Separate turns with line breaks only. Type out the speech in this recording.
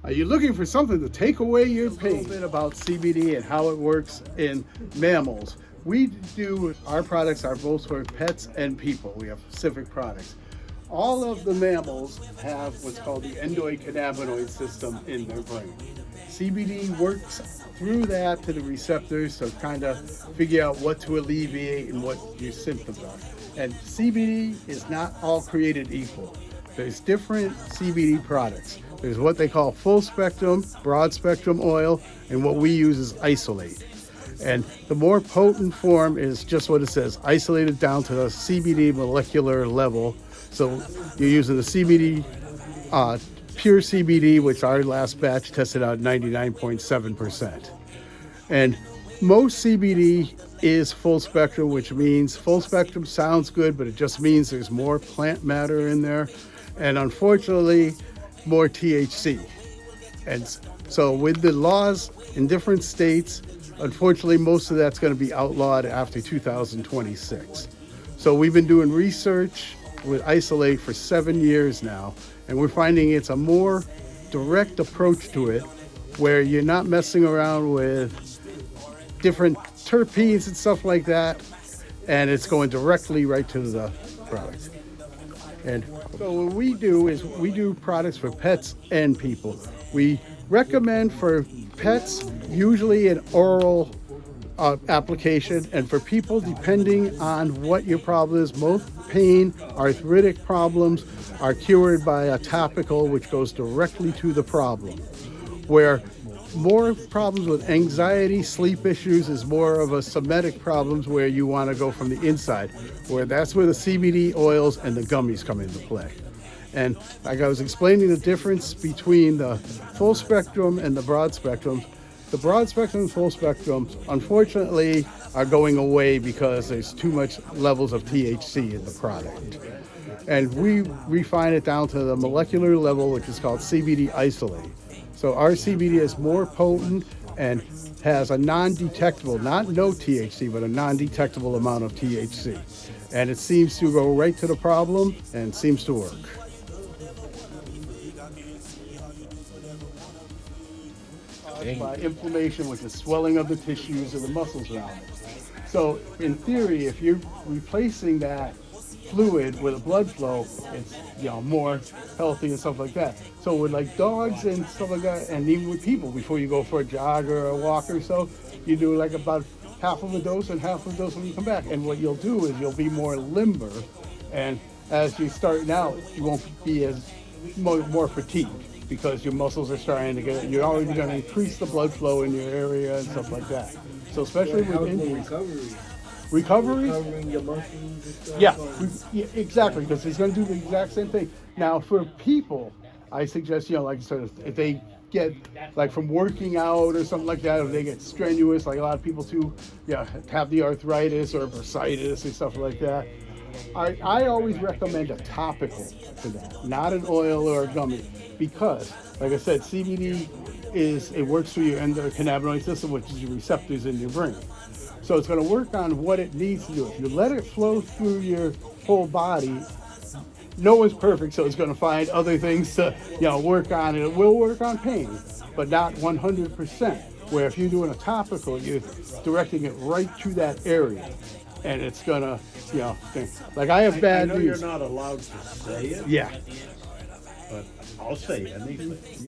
Are you looking for something to take away your pain? A little bit about CBD and how it works in mammals. We do, our products are both for pets and people. We have specific products. All of the mammals have what's called the endocannabinoid system in their brain. CBD works through that to the receptors to kind of figure out what to alleviate and what your symptoms are. And CBD is not all created equal. There's different CBD products. There's what they call full spectrum, broad spectrum oil, and what we use is isolate. And the more potent form is just what it says, isolated down to the CBD molecular level. So you're using the CBD, pure CBD, which our last batch tested out 99.7%. And most CBD is full spectrum, which means full spectrum sounds good, but it just means there's more plant matter in there. And unfortunately, more THC. And so with the laws in different states, unfortunately, most of that's going to be outlawed after 2026. So we've been doing research with isolate for 7 years now, and we're finding it's a more direct approach to it, where you're not messing around with different terpenes and stuff like that, and it's going directly right to the product. And so what we do is we do products for pets and people. We recommend for pets usually an oral application, and for people, depending on what your problem is, most pain, arthritic problems are cured by a topical, which goes directly to the problem. Where more problems with anxiety, sleep issues is more of a somatic problems where you want to go from the inside, where that's where the CBD oils and the gummies come into play. And like I was explaining the difference between the full spectrum and the broad spectrum, the broad spectrum and full spectrum, unfortunately, are going away because there's too much levels of THC in the product. And we refine it down to the molecular level, which is called CBD isolate. So our CBD is more potent and has a non-detectable, not no THC, but a non-detectable amount of THC. And it seems to go right to the problem and seems to work. By inflammation, which is swelling of the tissues and the muscles around it. So in theory, if you're replacing that fluid with a blood flow, it's more healthy and stuff like that. So with like dogs and stuff like that, and even with people, before you go for a jog or a walk or so, you do like about half of a dose and half of a dose when you come back. And what you'll do is you'll be more limber, and as you start out, you won't be as more fatigued, because your muscles are starting to get, you're already going to increase the blood flow in your area and stuff like that. So especially with injuries. Recovering your muscles and stuff? Yeah, exactly, because he's going to do the exact same thing. Now, for people, I suggest, like I said, if they get, like from working out or something like that, or they get strenuous, like a lot of people too, have the arthritis or bursitis and stuff like that, I always recommend a topical for that, not an oil or a gummy, because, like I said, CBD it works through your endocannabinoid system, which is your receptors in your brain. So it's going to work on what it needs to do. If you let it flow through your whole body, no one's perfect, so it's going to find other things to work on, and it will work on pain, but not 100%. Where if you're doing a topical, you're directing it right to that area, and it's going to, like I have bad news.
I know you're not allowed to say it.
Yeah.
But I'll say it anyway.